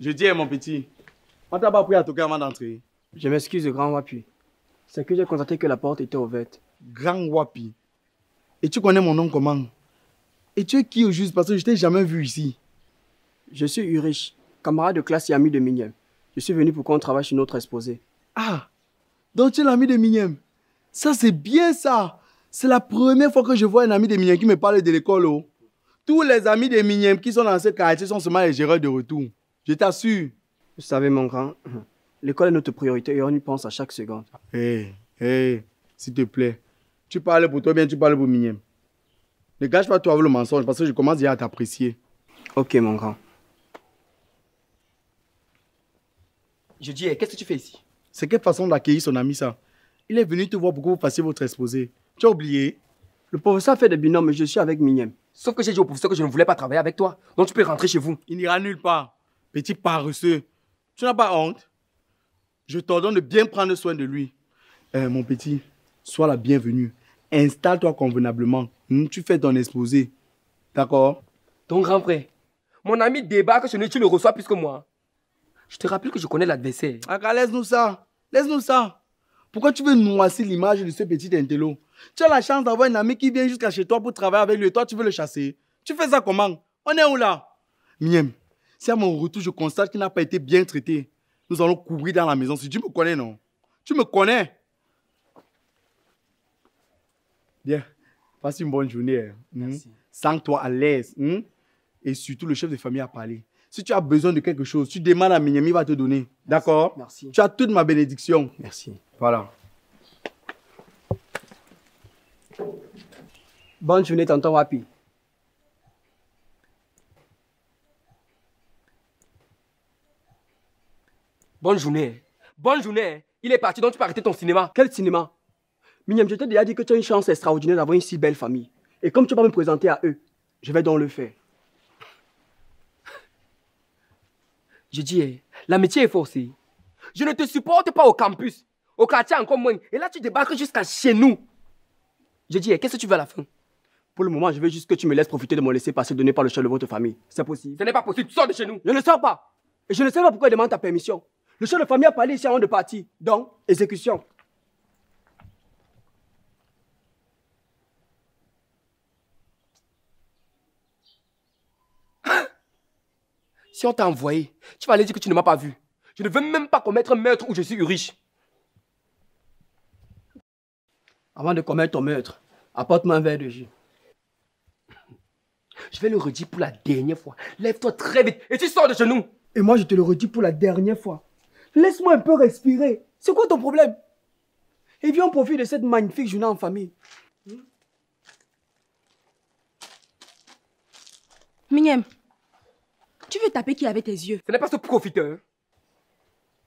Je dis, mon petit, on t'a pas pris à toquer avant d'entrer. Je m'excuse, grand Wapi. C'est que j'ai constaté que la porte était ouverte. Grand Wapi. Et tu connais mon nom comment? Et tu es qui au juste? Parce que je t'ai jamais vu ici. Je suis Urich, camarade de classe et ami de Migniem. Je suis venu pour qu'on travaille sur notre exposé. Ah, donc tu es l'ami de Migniem. Ça, c'est bien ça. C'est la première fois que je vois un ami de Migniem qui me parle de l'école. Oh. Tous les amis de Migniem qui sont dans ce quartier sont seulement les gérants de retour. Je t'assure. Vous savez, mon grand, l'école est notre priorité et on y pense à chaque seconde. Hé, s'il te plaît. Tu parles pour toi, bien tu parles pour Migniem. Ne gâche pas toi avec le mensonge parce que je commence déjà à t'apprécier. Ok, mon grand. Je dis, qu'est-ce que tu fais ici? C'est quelle façon d'accueillir son ami ça? Il est venu te voir pour que vous fassiez votre exposé. Tu as oublié? Le professeur fait des binômes, mais je suis avec Migniem. Sauf que j'ai dit au professeur que je ne voulais pas travailler avec toi. Donc tu peux rentrer chez vous. Il n'ira nulle part. Petit paresseux. Tu n'as pas honte? Je t'ordonne de bien prendre soin de lui. Mon petit, sois la bienvenue. Installe-toi convenablement. Tu fais ton exposé. D'accord? Ton grand frère, mon ami débarque chez nous, tu le reçois plus que moi. Je te rappelle que je connais l'adversaire. Aka, laisse-nous ça. Laisse-nous ça. Pourquoi tu veux noircir l'image de ce petit intello? Tu as la chance d'avoir un ami qui vient jusqu'à chez toi pour travailler avec lui et toi, tu veux le chasser. Tu fais ça comment? On est où là? Migniem, si à mon retour, je constate qu'il n'a pas été bien traité, nous allons courir dans la maison. Si tu me connais, non? Tu me connais? Bien. Passe une bonne journée. Merci. Sens-toi à l'aise. Et surtout, le chef de famille a parlé. Si tu as besoin de quelque chose, tu demandes à Migniem, il va te donner. D'accord? Merci. Tu as toute ma bénédiction. Merci. Voilà. Bonne journée, tonton Wapi. Bonne journée. Bonne journée. Il est parti, donc tu peux arrêter ton cinéma. Quel cinéma? Migniem, je t'ai déjà dit que tu as une chance extraordinaire d'avoir une si belle famille. Et comme tu vas me présenter à eux, je vais donc le faire. Je dis, l'amitié est forcée. Je ne te supporte pas au campus. Au quartier encore moins. Et là, tu débarques jusqu'à chez nous. Je dis, qu'est-ce que tu veux à la fin? Pour le moment, je veux juste que tu me laisses profiter de mon laissez-passer donné par le chef de votre famille. C'est possible? Ce n'est pas possible, sors de chez nous. Je ne sors pas. Et je ne sais pas pourquoi il demande ta permission. Le chef de famille a parlé ici avant de partir. Donc, exécution. Si on t'a envoyé, tu vas aller dire que tu ne m'as pas vu. Je ne veux même pas commettre un meurtre où je suis riche. Avant de commettre ton meurtre, apporte-moi un verre de jus. Je vais le redire pour la dernière fois. Lève-toi très vite et tu sors de chez nous. Et moi, je te le redis pour la dernière fois. Laisse-moi un peu respirer. C'est quoi ton problème? Et viens, on profite de cette magnifique journée en famille. Migniem, tu veux taper qui avec tes yeux? Ce n'est pas ce profiteur.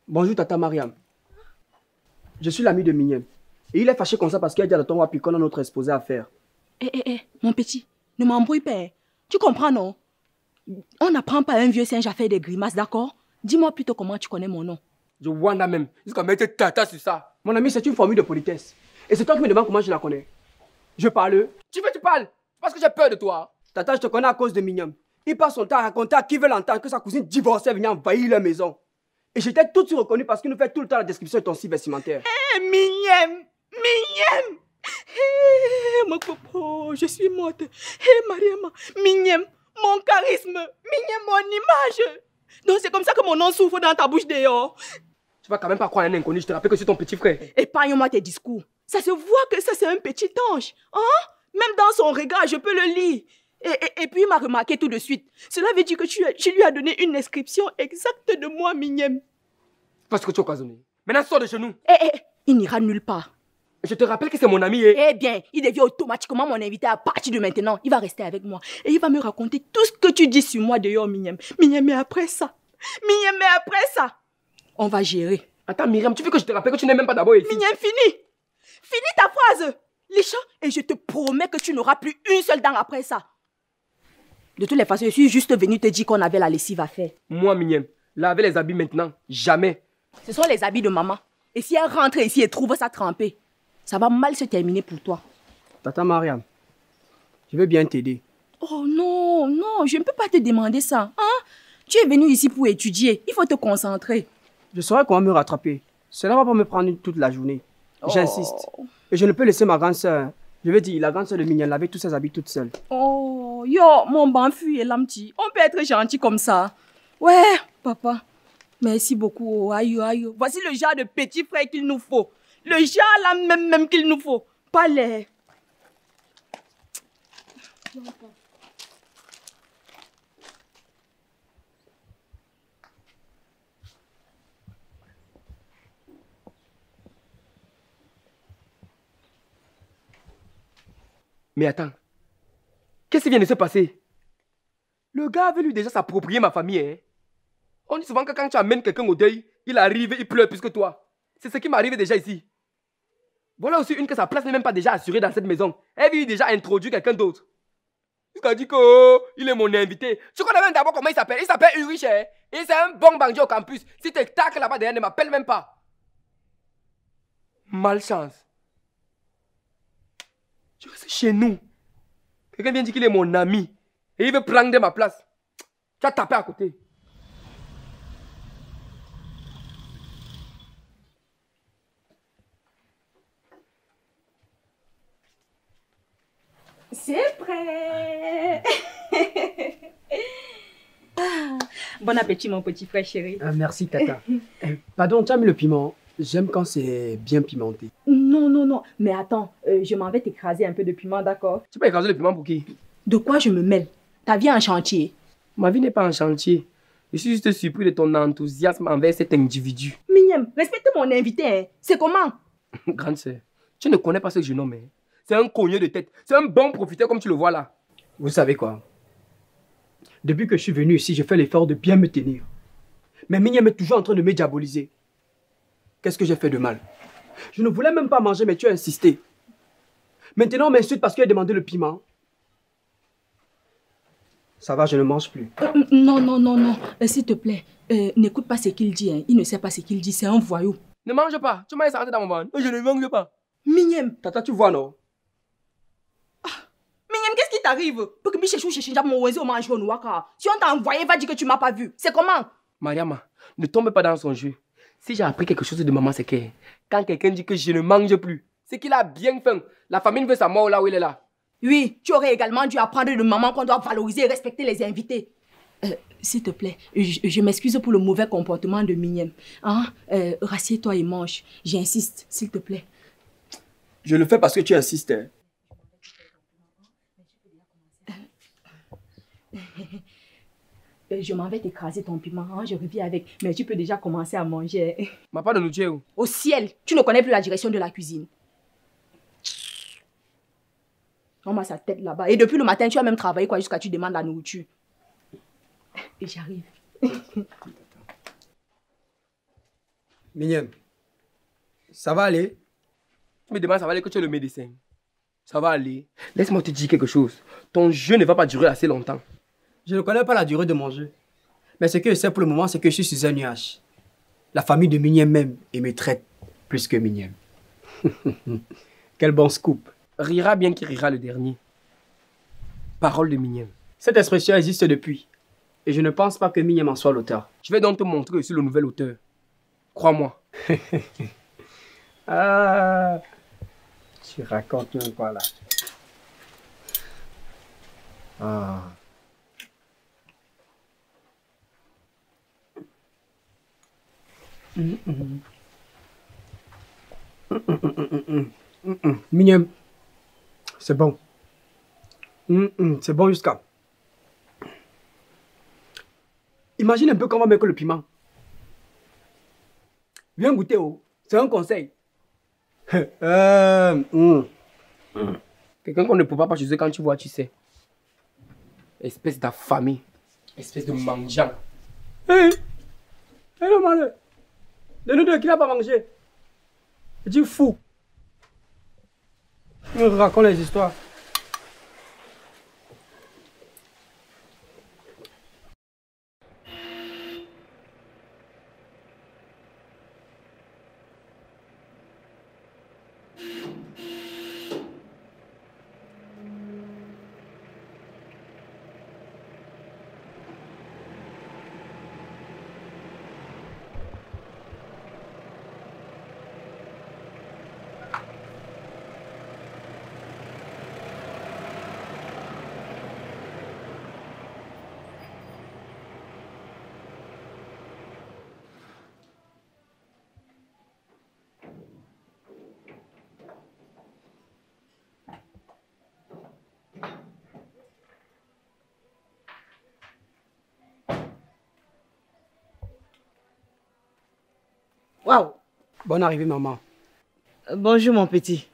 Bonjour, Tata Mariam. Je suis l'ami de Migniem. Et il est fâché comme ça parce qu'il a dit à ton Wapi qu'on a notre exposé à faire. Mon petit, ne m'embrouille pas. Tu comprends, non? On n'apprend pas à un vieux singe à faire des grimaces, d'accord? Dis-moi plutôt comment tu connais mon nom. Je wanda même. Jusqu'à mettre tata sur ça. Mon ami, c'est une formule de politesse. Et c'est toi qui me demandes comment je la connais. Je parle. Tu parles. Parce que j'ai peur de toi. Tata, je te connais à cause de Migniem. Il passe son temps à raconter à qui veut l'entendre que sa cousine divorcée est venue envahir leur maison. Et j'étais tout de suite reconnu parce qu'il nous fait tout le temps la description de ton style vestimentaire. Migniem! Migniem! Mon coco, je suis morte. Mariama, Migniem, mon charisme, Migniem, mon image. Donc c'est comme ça que mon nom souffre dans ta bouche dehors. Tu vas quand même pas croire un inconnu, je te rappelle que c'est ton petit frère. Épargne-moi tes discours. Ça se voit que ça c'est un petit ange. Hein? Même dans son regard, je peux le lire. Et puis il m'a remarqué tout de suite. Cela veut dire que tu lui as donné une description exacte de moi, Migniem. Parce que tu es occasionné. Maintenant sors de chez nous. Il n'ira nulle part. Je te rappelle que c'est mon ami. Eh bien, il devient automatiquement mon invité à partir de maintenant. Il va rester avec moi. Et il va me raconter tout ce que tu dis sur moi dehors, Migniem. Migniem, mais après ça. Migniem, mais après ça. On va gérer. Attends, Myriam, tu veux que je te rappelle que tu n'es même pas d'abord ici? Migniem, fini. Finis ta phrase. Lisha, et je te promets que tu n'auras plus une seule dent après ça. De toutes les façons, je suis juste venue te dire qu'on avait la lessive à faire. Moi, Migniem, laver les habits maintenant, jamais. Ce sont les habits de maman. Et si elle rentre ici et trouve ça trempé, ça va mal se terminer pour toi. Tata Mariam, je veux bien t'aider. Oh non, non, je ne peux pas te demander ça. Hein? Tu es venu ici pour étudier. Il faut te concentrer. Je saurais comment me rattraper. Cela va pas me prendre toute la journée. J'insiste. Oh. Et je ne peux laisser ma grande sœur, je veux dire, la grande sœur de Mignonne laver tous ses habits toute seule. Oh, yo, mon banfu et l'amti. On peut être gentil comme ça. Ouais, papa. Merci beaucoup. Oh, aïe, aïe. Voici le genre de petit frère qu'il nous faut. Le genre là même qu'il nous faut. Pas les... Mais attends. Qu'est-ce qui vient de se passer? Le gars avait lui déjà s'approprier ma famille. Hein? On dit souvent que quand tu amènes quelqu'un au deuil, il arrive, il pleure plus que toi. C'est ce qui m'arrive déjà ici. Voilà aussi une que sa place n'est même pas déjà assurée dans cette maison. Elle vient déjà introduire quelqu'un d'autre. Jusqu'à dire que oh, il est mon invité. Tu connais même d'abord comment il s'appelle? Il s'appelle Ulrich. Hein? Et c'est un bon bandit au campus. Si tu tac là-bas derrière, ne m'appelle même pas. Malchance. Je reste chez nous. Quelqu'un vient dire qu'il est mon ami. Et il veut prendre ma place. Tu as tapé à côté. C'est prêt. Ah, bon appétit, mon petit frère chéri. Merci, tata. Pardon, tu as mis le piment. J'aime quand c'est bien pimenté. Non. Mais attends, je m'en vais t'écraser un peu de piment, d'accord? Tu peux écraser le piment pour qui? De quoi je me mêle? Ta vie en chantier. Ma vie n'est pas en chantier. Je suis juste surpris de ton enthousiasme envers cet individu. Mignonne, respecte mon invité, hein. C'est comment? Grande sœur, tu ne connais pas ce jeune homme. Hein? C'est un cogneux de tête. C'est un bon profiteur comme tu le vois là. Vous savez quoi? Depuis que je suis venu ici, je fais l'effort de bien me tenir. Mais Mignonne est toujours en train de me diaboliser. Qu'est-ce que j'ai fait de mal? Je ne voulais même pas manger, mais tu as insisté. Maintenant, on m'insulte parce qu'il a demandé le piment. Ça va, je ne mange plus. Non. S'il te plaît, n'écoute pas ce qu'il dit. Hein. Il ne sait pas ce qu'il dit. C'est un voyou. Ne mange pas. Tu m'as s'arrêté dans mon ventre. Je ne mange pas. Mignonne. Tata, tu vois, non? Mignonne, qu'est-ce qui t'arrive? Pour que si on t'a envoyé, va dire que tu m'as pas vu. C'est comment? Mariama, ne tombe pas dans son jeu. Si j'ai appris quelque chose de maman, c'est que quand quelqu'un dit que je ne mange plus, c'est qu'il a bien faim. La famille veut sa mort là où il est là. Oui, tu aurais également dû apprendre de maman qu'on doit valoriser et respecter les invités. S'il te plaît, je m'excuse pour le mauvais comportement de Mignonne. Hein? Rassieds-toi et mange. J'insiste, s'il te plaît. Je le fais parce que tu insistes. Hein. Je m'en vais t'écraser ton piment, hein? Je reviens avec. Mais tu peux déjà commencer à manger. Ma part de nourriture où? Au ciel, tu ne connais plus la direction de la cuisine. On m'a sa tête là-bas. Et depuis le matin, tu as même travaillé quoi jusqu'à tu demandes la nourriture. Et j'arrive. Mignonne, ça va aller? Tu me demandes ça va aller que tu es le médecin. Ça va aller. Laisse-moi te dire quelque chose. Ton jeu ne va pas durer assez longtemps. Je ne connais pas la durée de mon jeu. Mais ce que je sais pour le moment, c'est que je suis sur un nuage. La famille de Mignonne m'aime et me traite plus que Mignonne. Quel bon scoop. Rira bien qui rira le dernier. Parole de Mignonne. Cette expression existe depuis. Et je ne pense pas que Mignonne en soit l'auteur. Je vais donc te montrer que je suis le nouvel auteur. Crois-moi. Ah, tu racontes même quoi là? Ah. Mignonne, c'est bon. C'est bon jusqu'à. Imagine un peu comment mettre le piment. Viens goûter, oh. C'est un conseil. Quelqu'un qu'on ne peut pas chez eux quand tu vois, tu sais. Espèce d'affamé. Espèce de mendiant. Hé, le malheur. De nous deux, qui n'a pas mangé? Tu fou. Il me raconte les histoires. Waouh. Bonne arrivée, maman. Bonjour, mon petit.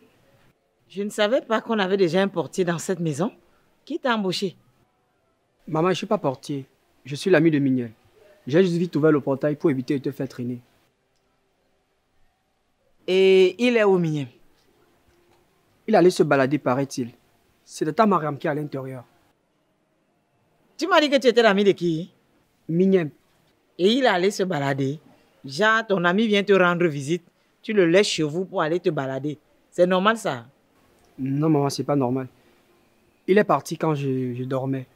Je ne savais pas qu'on avait déjà un portier dans cette maison. Qui t'a embauché? Maman, je ne suis pas portier. Je suis l'ami de Mignel. J'ai juste vite ouvert le portail pour éviter de te faire traîner. Et il est où, Mignem? Il allait se balader, paraît-il. C'est de ta Mariam qui est à l'intérieur. Tu m'as dit que tu étais l'ami de qui? Mignel. Et il allait se balader. Genre, ton ami vient te rendre visite. Tu le laisses chez vous pour aller te balader. C'est normal, ça? Non, maman, c'est pas normal. Il est parti quand je dormais.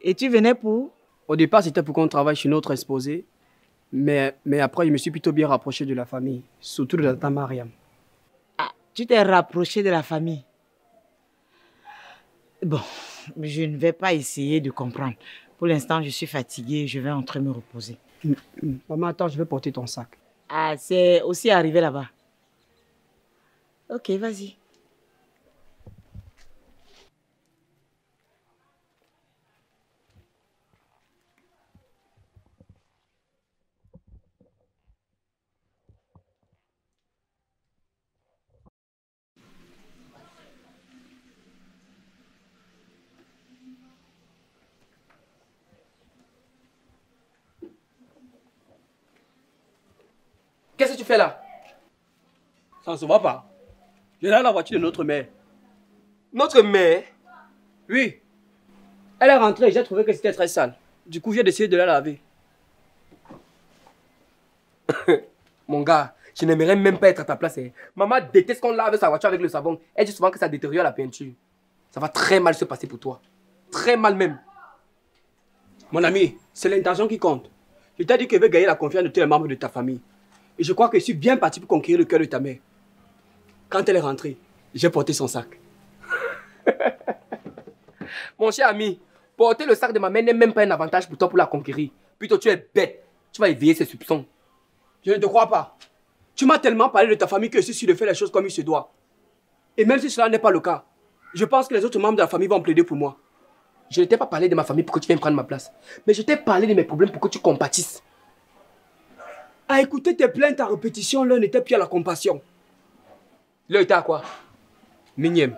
Et tu venais pour? Au départ, c'était pour qu'on travaille chez notre exposé. Mais après, je me suis plutôt bien rapproché de la famille. Surtout de la tante Mariam. Ah, tu t'es rapproché de la famille. Bon, je ne vais pas essayer de comprendre. Pour l'instant, je suis fatiguée. Je vais entrer me reposer. Maman, attends, je vais porter ton sac. Ah, c'est aussi arrivé là-bas. Ok, vas-y. Qu'est-ce que tu fais là? Ça ne se voit pas. J'ai là la voiture de notre mère. Notre mère? Oui. Elle est rentrée et j'ai trouvé que c'était très sale. Du coup, j'ai décidé de la laver. Mon gars, je n'aimerais même pas être à ta place. Hein. Maman déteste qu'on lave sa voiture avec le savon. Elle dit souvent que ça détériore la peinture. Ça va très mal se passer pour toi. Très mal même. Mon ami, c'est l'intention qui compte. Je t'ai dit que je vais gagner la confiance de tous les membres de ta famille. Et je crois que je suis bien parti pour conquérir le cœur de ta mère. Quand elle est rentrée, j'ai porté son sac. Mon cher ami, porter le sac de ma mère n'est même pas un avantage pour toi pour la conquérir. Plutôt tu es bête. Tu vas éveiller ses soupçons. Je ne te crois pas. Tu m'as tellement parlé de ta famille que je suis sûr de faire les choses comme il se doit. Et même si cela n'est pas le cas, je pense que les autres membres de la famille vont plaider pour moi. Je ne t'ai pas parlé de ma famille pour que tu viennes prendre ma place. Mais je t'ai parlé de mes problèmes pour que tu compatisses. À écouter tes plaintes à répétition, l'un n'était plus à la compassion. L'heure était à quoi? Mignem,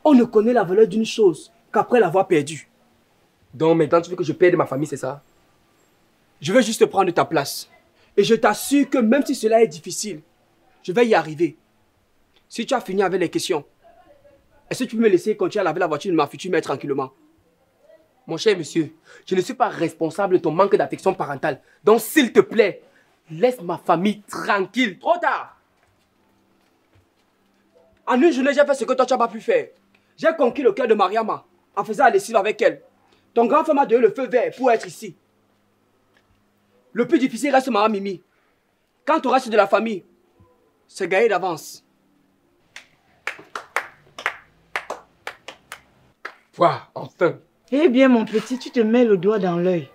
on ne connaît la valeur d'une chose qu'après l'avoir perdue. Donc maintenant tu veux que je perde ma famille, c'est ça? Je vais juste prendre ta place. Et je t'assure que même si cela est difficile, je vais y arriver. Si tu as fini avec les questions, est-ce que tu peux me laisser continuer à laver la voiture de ma future mère tranquillement? Mon cher monsieur, je ne suis pas responsable de ton manque d'affection parentale. Donc s'il te plaît, laisse ma famille tranquille. Trop tard! En une journée, j'ai fait ce que toi tu n'as pas pu faire. J'ai conquis le cœur de Mariama en faisant la lessive avec elle. Ton grand frère m'a donné le feu vert pour être ici. Le plus difficile reste Maman Mimi. Quant au reste de la famille, c'est gagné d'avance. Voilà, enfin. Eh bien, mon petit, tu te mets le doigt dans l'œil.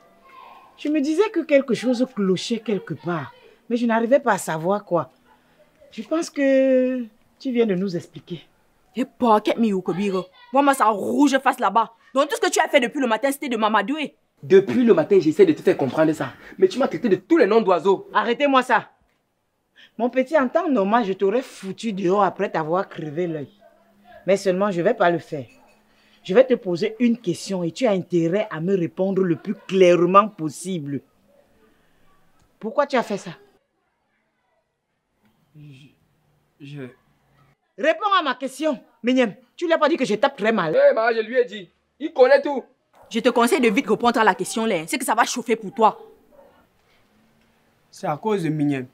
Je me disais que quelque chose clochait quelque part, mais je n'arrivais pas à savoir quoi. Je pense que tu viens de nous expliquer. Et pocket me ou Kobiro. Moi, ça rouge face là-bas. Donc tout ce que tu as fait depuis le matin, c'était de m'amadouer. Depuis le matin, j'essaie de te faire comprendre ça. Mais tu m'as traité de tous les noms d'oiseaux. Arrêtez-moi ça. Mon petit, en temps normal, je t'aurais foutu dehors après t'avoir crevé l'œil. Mais seulement, je ne vais pas le faire. Je vais te poser une question et tu as intérêt à me répondre le plus clairement possible. Pourquoi tu as fait ça? Réponds à ma question. Mignem, tu ne lui as pas dit que je tape très mal. Eh, maman, je lui ai dit. Il connaît tout. Je te conseille de vite répondre à la question là. C'est que ça va chauffer pour toi. C'est à cause de Mignel.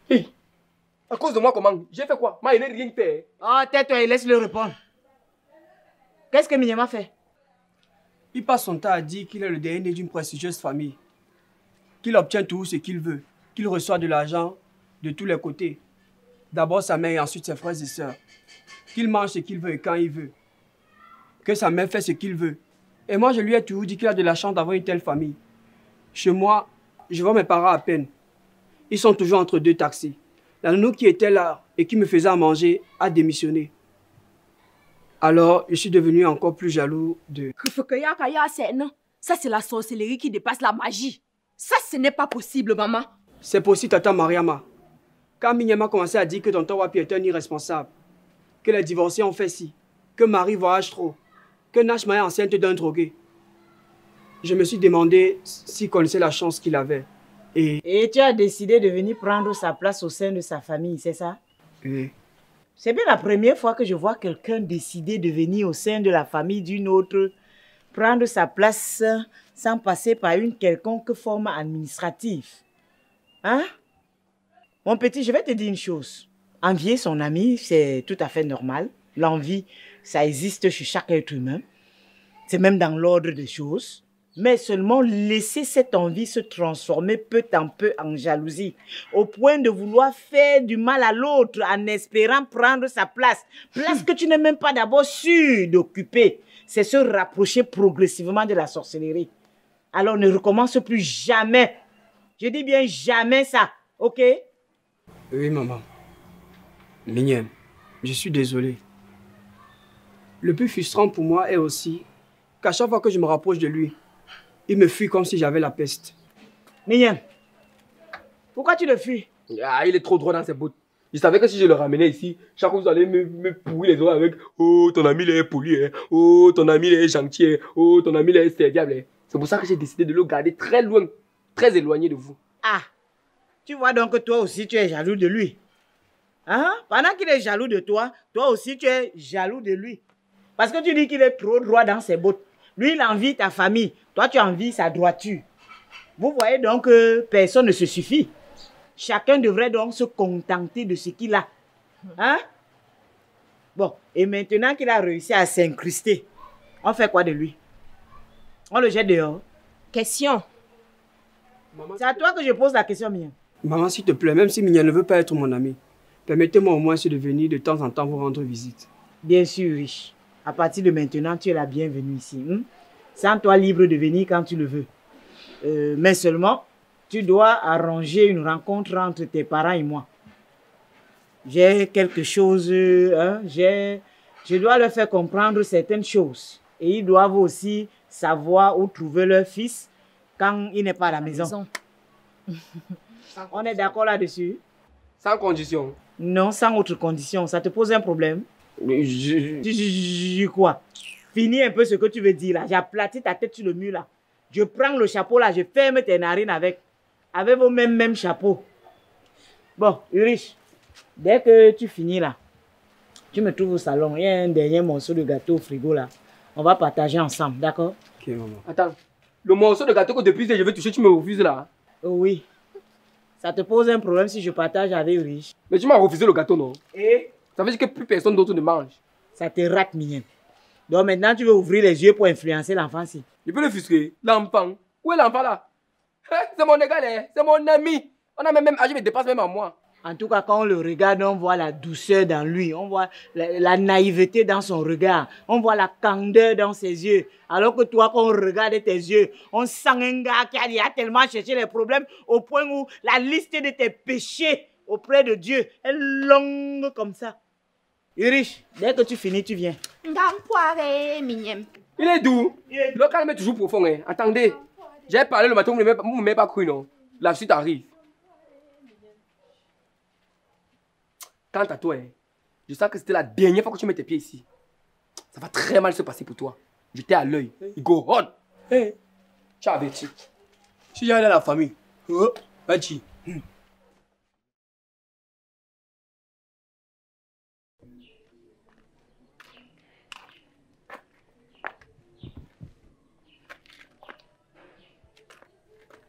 Hey, à cause de moi, comment? J'ai fait quoi? Moi, il n'a rien fait. Oh, tais-toi et laisse-le répondre. Qu'est-ce que Mignem a fait? Il passe son temps à dire qu'il est le dernier d'une prestigieuse famille. Qu'il obtient tout ce qu'il veut. Qu'il reçoit de l'argent de tous les côtés. D'abord sa mère et ensuite ses frères et sœurs. Qu'il mange ce qu'il veut et quand il veut. Que sa mère fait ce qu'il veut. Et moi, je lui ai toujours dit qu'il a de la chance d'avoir une telle famille. Chez moi, je vois mes parents à peine. Ils sont toujours entre deux taxis. La nounou qui était là et qui me faisait à manger a démissionné. Alors, je suis devenu encore plus jaloux de... Ça, c'est la sorcellerie qui dépasse la magie. Ça, ce n'est pas possible, maman. C'est possible, Tata Mariama. Quand Mignam a commencé à dire que tonton Wapi était un irresponsable, que les divorcés ont fait ci, que Marie voyage trop, que Nashma est enceinte d'un drogué, je me suis demandé s'il connaissait la chance qu'il avait. Et tu as décidé de venir prendre sa place au sein de sa famille, c'est ça? Oui. C'est bien la première fois que je vois quelqu'un décider de venir au sein de la famille d'une autre, prendre sa place sans passer par une quelconque forme administrative. Hein? Mon petit, je vais te dire une chose. Envier son ami, c'est tout à fait normal. L'envie, ça existe chez chaque être humain. C'est même dans l'ordre des choses. Mais seulement laisser cette envie se transformer peu à peu en jalousie, au point de vouloir faire du mal à l'autre en espérant prendre sa place. Place que tu n'es même pas d'abord sûr d'occuper. C'est se rapprocher progressivement de la sorcellerie. Alors ne recommence plus jamais. Je dis bien jamais ça, ok? Oui, maman. Mignam, je suis désolé. Le plus frustrant pour moi est aussi qu'à chaque fois que je me rapproche de lui, il me fuit comme si j'avais la peste. Mignam, pourquoi tu le fuis? Ah, il est trop droit dans ses bottes. Je savais que si je le ramenais ici, chaque fois vous allez me pourrir les oreilles avec « Oh, ton ami il est poli, hein. Oh, ton ami il est gentil, hein. Oh, ton ami il est serviable. Hein. » C'est pour ça que j'ai décidé de le garder très loin, très éloigné de vous. Ah, tu vois donc que toi aussi tu es jaloux de lui. Hein? Pendant qu'il est jaloux de toi, toi aussi tu es jaloux de lui. Parce que tu dis qu'il est trop droit dans ses bottes. Lui, il envie ta famille. Toi, tu envies sa droiture. Vous voyez donc que personne ne se suffit. Chacun devrait donc se contenter de ce qu'il a. Hein? Bon, et maintenant qu'il a réussi à s'incruster, on fait quoi de lui? On le jette dehors? Question. C'est à toi que je pose la question, Mia. Maman, s'il te plaît, même si Mignam ne veut pas être mon ami, permettez-moi au moins de venir de temps en temps vous rendre visite. Bien sûr, riche. À partir de maintenant, tu es la bienvenue ici. Sens-toi libre de venir quand tu le veux. Mais seulement, tu dois arranger une rencontre entre tes parents et moi. J'ai quelque chose, je dois leur faire comprendre certaines choses. Et ils doivent aussi savoir où trouver leur fils quand il n'est pas à la maison. On est d'accord là-dessus? Sans condition. Non, sans autre condition. Ça te pose un problème? Quoi? Finis un peu ce que tu veux dire là. J'ai aplati ta tête sur le mur là. Je prends le chapeau là, je ferme tes narines avec vos mêmes chapeaux. Bon, Ulrich, dès que tu finis là, tu me trouves au salon. Il y a un dernier morceau de gâteau au frigo là. On va partager ensemble, d'accord? Ok, maman. Attends, le morceau de gâteau que depuis que je veux toucher, tu me refuses là. Oh oui. Ça te pose un problème si je partage avec Ulrich. Mais tu m'as refusé le gâteau, non? Et Ça veut dire que plus personne d'autre ne mange. ça te rate, mignon. Donc maintenant, tu veux ouvrir les yeux pour influencer l'enfant-ci. Je peux le frustrer. L'enfant. Où est l'enfant là? C'est mon égal, hein? C'est mon ami. On a même âge, il me dépasse même à moi. En tout cas, quand on le regarde, on voit la douceur dans lui, on voit la naïveté dans son regard, on voit la candeur dans ses yeux. Alors que toi, quand on regarde tes yeux, on sent un gars qui a tellement cherché les problèmes au point où la liste de tes péchés auprès de Dieu est longue comme ça. Ulrich, dès que tu finis, tu viens. D'empoiré, Mignam. Il est doux. Le calme est toujours profond, hein. Attendez. J'ai parlé le matin, vous ne m'avez pas cru, non? La suite arrive. Quant à toi, hein, je sens que c'était la dernière fois que tu mets tes pieds ici. Ça va très mal se passer pour toi. J'étais à l'œil. Il go on. Hey, Tu as averti. si j'allais à la famille, vas-y.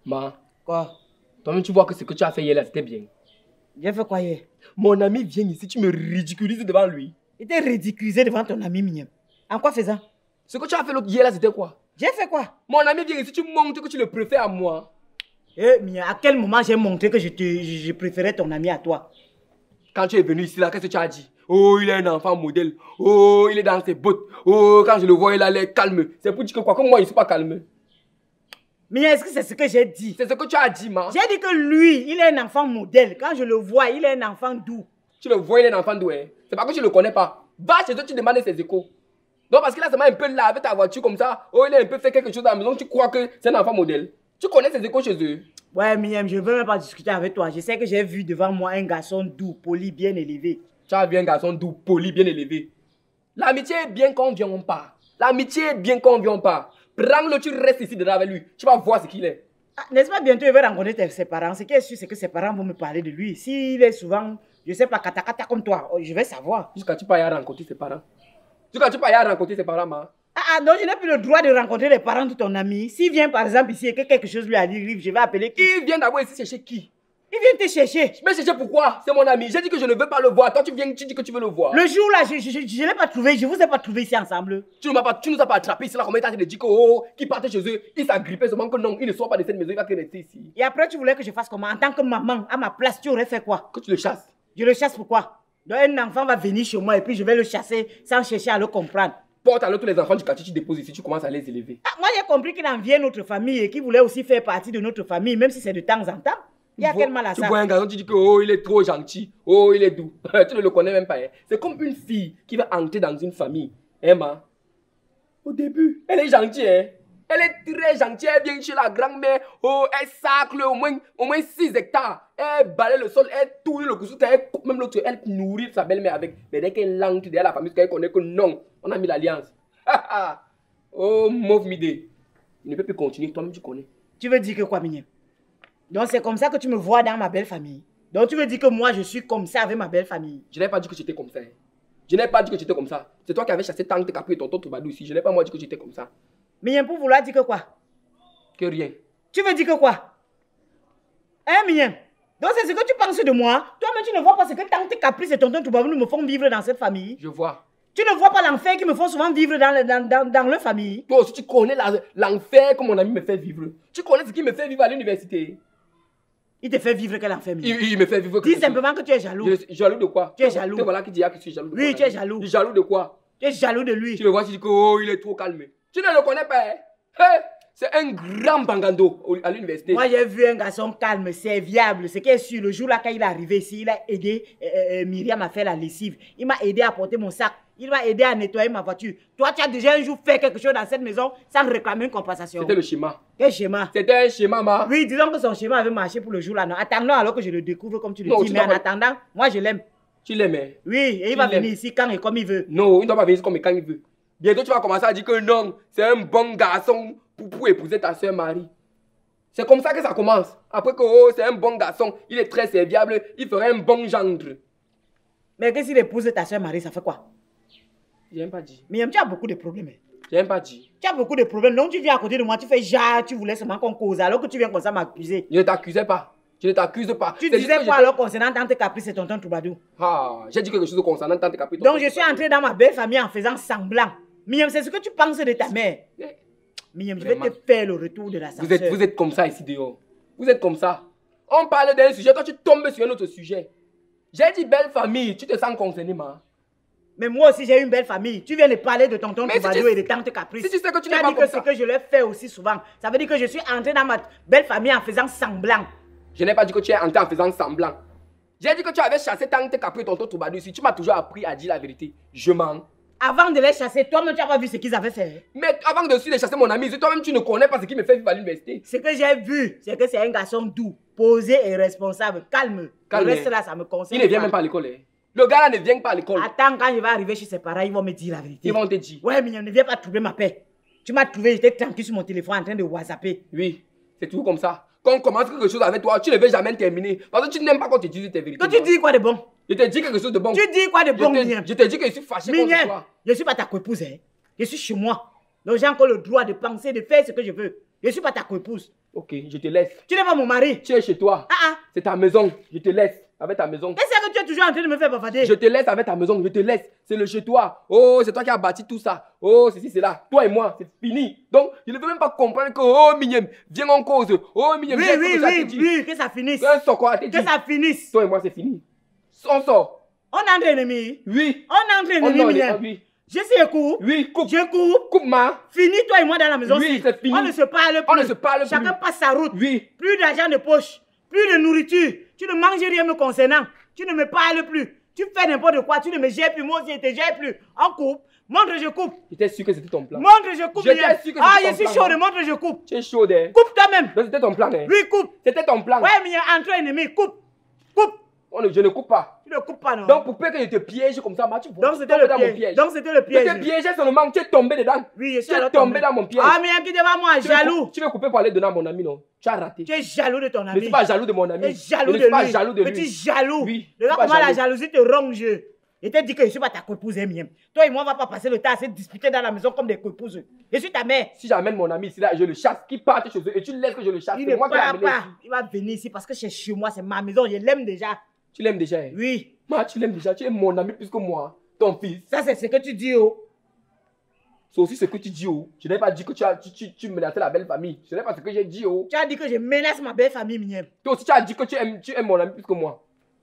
Ma, Quoi? toi-même tu vois que ce que tu as fait hier là, c'était bien. J'ai fait quoi hier? Mon ami vient ici, tu me ridiculises devant lui. Il t'a ridiculisé devant ton ami mignon. En quoi faisant? Ce que tu as fait hier là, c'était quoi? J'ai fait quoi? Mon ami vient ici, tu montres que tu le préfères à moi. Eh, mignon, à quel moment j'ai montré que je préférais ton ami à toi? Quand tu es venu ici là, qu'est-ce que tu as dit? Oh, il est un enfant modèle. Oh, il est dans ses bottes. Oh, quand je le vois, il a l'air calme. C'est pour dire que quoi? Comme moi, il ne suis pas calme. Mais est-ce que c'est ce que j'ai dit? C'est ce que tu as dit, ma. J'ai dit que lui, il est un enfant modèle. Quand je le vois, il est un enfant doux. Tu le vois, il est un enfant doué. C'est pas que tu le connais pas. Va chez toi, tu demandes ses échos. Non, parce qu'il a seulement un peu là avec ta voiture comme ça. Oh, il a un peu fait quelque chose à la maison. Tu crois que c'est un enfant modèle. Tu connais ses échos chez eux. Ouais, Miriam, je ne veux même pas discuter avec toi. Je sais que j'ai vu devant moi un garçon doux, poli, bien élevé. Tu as vu un garçon doux, poli, bien élevé. L'amitié est bien qu'on vient, on part. L'amitié est bien qu'on vient, on part. Prends-le, tu restes ici dedans avec lui. Tu vas voir ce qu'il est. Ah, n'est-ce pas bientôt il va rencontrer ses parents? Ce qui est sûr, c'est que ses parents vont me parler de lui. S'il est souvent, je ne sais pas, kata comme toi, je vais savoir. Jusqu'à tu peux y rencontrer ses parents. Jusqu'à tu peux y rencontrer ses parents, ma. Ah, donc je n'ai plus le droit de rencontrer les parents de ton ami. S'il vient par exemple ici et que quelque chose lui arrive, je vais appeler qui? Il vient d'abord ici chercher qui? Il vient te chercher. Mais chercher pourquoi? C'est mon ami. J'ai dit que je ne veux pas le voir. Toi, tu viens, tu dis que tu veux le voir. Le jour là, je ne l'ai pas trouvé. Je ne vous ai pas trouvé ici ensemble. Tu ne nous as pas attrapés ici là. Comment tu as dit qu'ils partaient chez eux? Ils s'agrippaient seulement que non, ils ne sont pas de cette maison. Il va que rester ici. Et après, tu voulais que je fasse comment? En tant que maman, à ma place, tu aurais fait quoi? Que tu le chasses. Je le chasse pourquoi? Donc un enfant va venir chez moi et puis je vais le chasser sans chercher à le comprendre. Porte alors tous les enfants du quartier, tu déposes ici, tu commences à les élever. Ah, moi, j'ai compris qu'il en vient notre famille et qu'il voulait aussi faire partie de notre famille, même si c'est de temps en temps. Il y a quel mal à ça? Tu vois un garçon, tu dis que oh, il est trop gentil, oh, il est doux. Tu ne le connais même pas. Hein. C'est comme une fille qui va entrer dans une famille. Emma, au début, elle est gentille. Hein. Elle est très gentille. Elle vient chez la grand-mère. Oh, elle sacle au moins 6 hectares. Elle balaye le sol, elle tourne le couteau, elle coupe même l'autre, elle nourrit sa belle-mère avec. Mais dès qu'elle entre derrière la famille, qu'elle connaît que non, on a mis l'alliance. Oh, mauve midé. Il ne peut plus continuer, toi-même tu connais. Tu veux dire que quoi, Mignon? Donc c'est comme ça que tu me vois dans ma belle famille. Donc tu veux dire que moi je suis comme ça avec ma belle famille. Je n'ai pas dit que j'étais comme ça. Hein. Je n'ai pas dit que j'étais comme ça. C'est toi qui avais chassé Tante Capri et tonton Toubadou ici. Je n'ai pas moi dit que j'étais comme ça. Mignon, pour vouloir dire que quoi? Que rien. Tu veux dire que quoi? Hein, Mignon? Donc c'est ce que tu penses de moi? Toi-même tu ne vois pas ce que Tante Caprice et tonton Toubadou me font vivre dans cette famille? Je vois. Tu ne vois pas l'enfer qu'ils me font souvent vivre dans leur famille? Toi aussi tu connais l'enfer que mon ami me fait vivre. Tu connais ce qu'il me fait vivre à l'université. Il te fait vivre quel enfer, Mignon? Il me fait vivre. Dis simplement que tu es jaloux. Jaloux de quoi? Tu es jaloux. Tu voilà qui dit que tu es jaloux de quoi? Oui, tu es jaloux. Jaloux de quoi? Tu es jaloux de lui. Tu le vois, tu dis que oh, il est trop calme. Tu ne le connais pas. Hein? Hey, c'est un grand bangando à l'université. Moi, j'ai vu un garçon calme, serviable. Ce qui est sûr, le jour là, quand il est arrivé ici, il a aidé Myriam à faire la lessive. Il m'a aidé à porter mon sac. Il m'a aidé à nettoyer ma voiture. Toi, tu as déjà un jour fait quelque chose dans cette maison sans réclamer une compensation. C'était le schéma. Quel schéma? C'était un schéma, ma. Oui, disons que son schéma avait marché pour le jour là. Non, attendons alors que je le découvre comme tu le dis. Mais en attendant, moi, je l'aime. Tu l'aimes, hein? Oui, et il va venir ici quand et comme il veut. Non, il ne doit pas venir ici comme et quand il veut. Bientôt, tu vas commencer à dire que non, c'est un bon garçon pour épouser ta soeur Marie. C'est comme ça que ça commence. Après que oh, c'est un bon garçon, il est très serviable, il ferait un bon gendre. Mais qu'est-ce qu'il épouse ta soeur Marie, ça fait quoi? J'ai même pas dit. Mais tu as beaucoup de problèmes. J'ai même pas dit. Tu as beaucoup de problèmes. Donc tu viens à côté de moi, tu fais genre, tu voulais seulement qu'on cause, alors que tu viens comme ça m'accuser. Je ne t'accusais pas. Je ne t'accuse pas. Tu disais quoi alors concernant Tante Caprice et tonton Toubadou? Ah, j'ai dit quelque chose concernant Tante Caprice. Donc je suis entré dans ma belle famille en faisant semblant. Miam, c'est ce que tu penses de ta mère. Miam, je vais te faire le retour de la sœur. Vous êtes comme ça ici dehors. Vous êtes comme ça. On parle d'un sujet, toi tu tombes sur un autre sujet. J'ai dit belle famille, tu te sens concerné, ma. Mais moi aussi j'ai une belle famille. Tu viens de parler de tonton Toubadou et de tante Caprice. Si tu sais que tu n'es pas comme ça. C'est que je l'ai fait aussi souvent. Ça veut dire que je suis entré dans ma belle famille en faisant semblant. Je n'ai pas dit que tu es entré en faisant semblant. J'ai dit que tu avais chassé tante Caprice et tonton Toubadou ici. Tu m'as toujours appris à dire la vérité. Je mens. Avant de les chasser, toi-même tu n'as pas vu ce qu'ils avaient fait. Mais avant de les chasser mon ami, toi-même tu ne connais pas ce qui me fait vivre à l'université. Ce que j'ai vu, c'est que c'est un garçon doux, posé et responsable, calme. Le reste là, ça me concerne. Il ne vient même pas à l'école. Hein. Le gars là ne vient pas à l'école. Attends, quand je vais arriver chez ses parents, ils vont me dire la vérité. Ils vont te dire. Ouais, mais ne viens pas troubler ma paix. Tu m'as trouvé, j'étais tranquille sur mon téléphone en train de whatsapper. Oui, c'est toujours comme ça. Quand on commence quelque chose avec toi, tu ne veux jamais terminer. Parce que tu n'aimes pas quand tu dis tes vérités. Quand tu dis quoi de bon? Je te dis quelque chose de bon. Tu dis quoi de bon, Mignon? Je te dis que je suis fâché contre toi. Je ne suis pas ta coépouse, hein. Je suis chez moi. Donc j'ai encore le droit de penser, de faire ce que je veux. Je ne suis pas ta coépouse. Ok, je te laisse. Tu n'es pas mon mari. Tu es chez toi. C'est ta maison. Je te laisse avec ta maison. Est-ce que tu es toujours en train de me faire bavarder? Je te laisse avec ta maison. Je te laisse. C'est le chez toi. Oh, c'est toi qui as bâti tout ça. Oh, ceci, c'est là. Toi et moi, c'est fini. Donc, je ne veux même pas comprendre que, oh, Mignon, viens en cause. Oh, Mignon, viens en cause. Oui, que ça finisse. Que ça finisse. Toi et moi, c'est fini. On sort. On est entre ennemis. Oui. On est entre ennemis, Mignon. Oui. Je sais coupe. Oui, coupe. Je coupe. Coupe-moi. Fini toi et moi dans la maison. Oui, c'est fini. On ne se parle plus. On ne se parle plus. Chacun passe sa route. Oui. Plus d'argent de poche. Plus de nourriture. Tu ne manges rien me concernant. Tu ne me parles plus. Tu fais n'importe quoi. Tu ne me gères plus. Moi aussi, je ne te gère plus. On coupe. Montre, je coupe. J'étais sûr que c'était ton plan. Montre, je coupe. J'étais Mignonne. sûr que Ah, c'était je suis ton plan, chaud, hein. montre, je coupe. Tu es chaud, hein. Coupe toi-même. Donc c'était ton plan, hein. Oui, coupe. C'était ton plan. Ouais, Mignonne, entre ennemis, coupe. Coupe. Je ne coupe pas. Tu ne coupes pas, non? Donc pour peu que je te piège comme ça, tu vois. Donc c'était le dans mon piège. piège. Donc c'était le piège. Je t'ai piégé seulement, tu es tombé dedans. Oui, je suis Tu es alors tombé dans mon piège. Ah, mais qui devant moi, jaloux. Tu veux couper pour aller donner à mon ami, non? Tu as raté. Tu es jaloux de ton Je ne ami. suis pas jaloux de mon ami. Tu es jaloux je de ne suis pas lui. jaloux de lui. Petit jaloux. Oui, je Regarde suis pas comment la jaloux. jalousie te ronge. Je t'ai dit que je ne suis pas ta coépouse, Miem. Toi et moi, on ne va pas passer le temps à se disputer dans la maison comme des coépouses. Je suis ta mère. Si j'amène mon ami ici, là, je le chasse, qu'il parte chez eux et tu laisses que je le chasse. Il C'est ne moi qui l'ai part amené pas. ici. Il va venir ici parce que c'est chez moi, c'est ma maison. Je l'aime déjà. Tu l'aimes déjà, hein? Oui. Moi, tu l'aimes déjà. Tu es mon ami plus que moi, ton fils. Ça, c'est ce que tu dis, oh. C'est aussi ce que tu dis, oh. Je n'ai pas dit que tu menaçais la belle famille. Ce n'est pas ce que j'ai dit, oh. Tu as dit que je menace ma belle famille, Miem. Toi aussi, tu as dit que tu aimes mon ami plus que moi.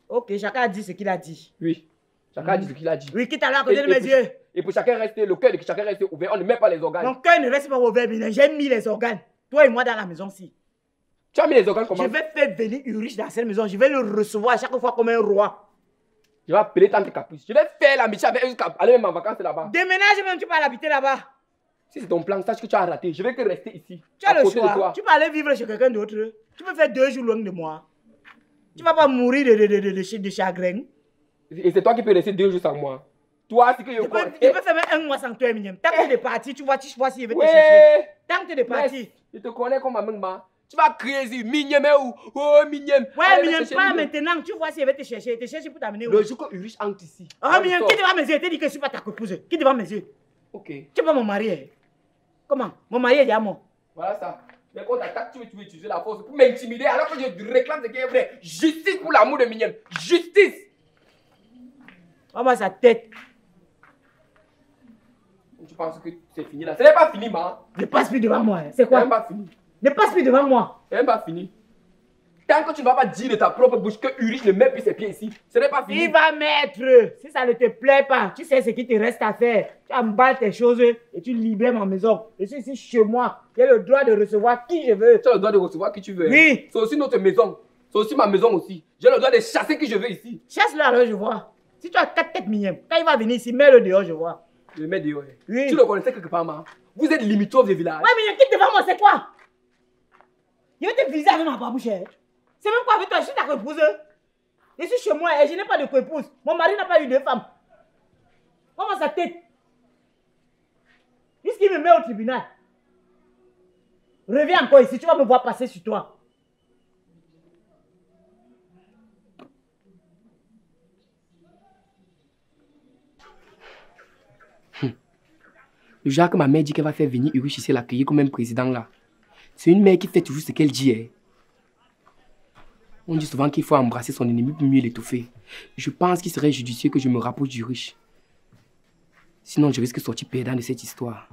Ok, chacun a dit ce qu'il a dit. Oui. Chacun a dit ce qu'il a dit. Oui, quitte à là à côté de mes yeux. Et pour chacun rester, le cœur de chacun reste ouvert. On ne met pas les organes. Mon cœur ne reste pas ouvert, Miem. J'ai mis les organes. Toi et moi dans la maison-ci. Tu as mis les organes comment? Je vais faire venir Ulrich dans cette maison. Je vais le recevoir à chaque fois comme un roi. Je vais appeler Tante Caprice. Je vais faire l'amitié avec eux jusqu'à aller même en vacances là-bas. Déménage même, tu peux aller habiter là-bas. Si c'est ton plan, sache que tu as raté. Je vais que rester ici. Tu as à le côté de choix. toi. Tu peux aller vivre chez quelqu'un d'autre. Tu peux faire 2 jours loin de moi. Tu vas pas mourir de chagrin. Et c'est toi qui peux rester 2 jours sans moi. Toi, c'est que je Tu peux faire même 1 mois sans toi, Mignon. Tant que tu es parti, tu vois si je vais te chercher. Ouais. Tant que tu es parti. Je te connais comme ma maman. Tu vas crier ici, Mignon, mais où? Oh, Mignon. Ouais, Mignon, pas maintenant. Tu vois si je vais te chercher. Il te cherche pour t'amener où? Le jour que Ulrich entre ici. Ah, Mignon, qui devant mes yeux? Je t'ai dit que je ne suis pas ta coépouse. Qui devant mes yeux? Ok. Tu n'es pas mon mari. Comment? Mon mari est déjà mort. Voilà ça. Mais quand t'attaques, tu veux utiliser la force pour m'intimider alors que je réclame ce qui est vrai. Justice pour l'amour de Mignon. Justice. Maman, sa tête. Tu penses que c'est fini là? Ce n'est pas fini, ma. Ne passe plus devant moi. C'est Ce quoi? n'est pas fini. Ne passe plus devant moi. Ce n'est pas fini. Tant que tu ne vas pas dire de ta propre bouche que Ulrich ne met plus ses pieds ici, ce n'est pas fini. Il va mettre. Si ça ne te plaît pas, tu sais ce qu'il te reste à faire. Tu emballes tes choses et tu libères ma maison. Je suis ici chez moi. J'ai le droit de recevoir qui je veux. Tu as le droit de recevoir qui tu veux. Oui. Hein. C'est aussi notre maison. C'est aussi ma maison aussi. J'ai le droit de chasser qui je veux ici. Chasse-le alors, je vois. Si tu as 4 têtes mignonnes, quand il va venir ici, mets-le dehors, je vois. Je le mets dehors. Oui. Tu le connaissais quelque part, ma. Vous êtes limitrophe des villages. Ouais, mignon, quitte devant moi, c'est quoi? Je vais te viser avec ma babouchette. C'est même quoi avec toi? Je suis ta coépouse. Je suis chez moi et je n'ai pas de coépouse. Mon mari n'a pas eu de femme. Comment sa tête? Puisqu'il me met au tribunal. Reviens encore ici, tu vas me voir passer sur toi. Le genre que ma mère dit qu'elle va faire venir Ulrich ici l'accueillir comme un président là. C'est une mère qui fait toujours ce qu'elle dit. Hein. On dit souvent qu'il faut embrasser son ennemi pour mieux l'étouffer. Je pense qu'il serait judicieux que je me rapproche d'Ulrich. Sinon, je risque de sortir perdant de cette histoire.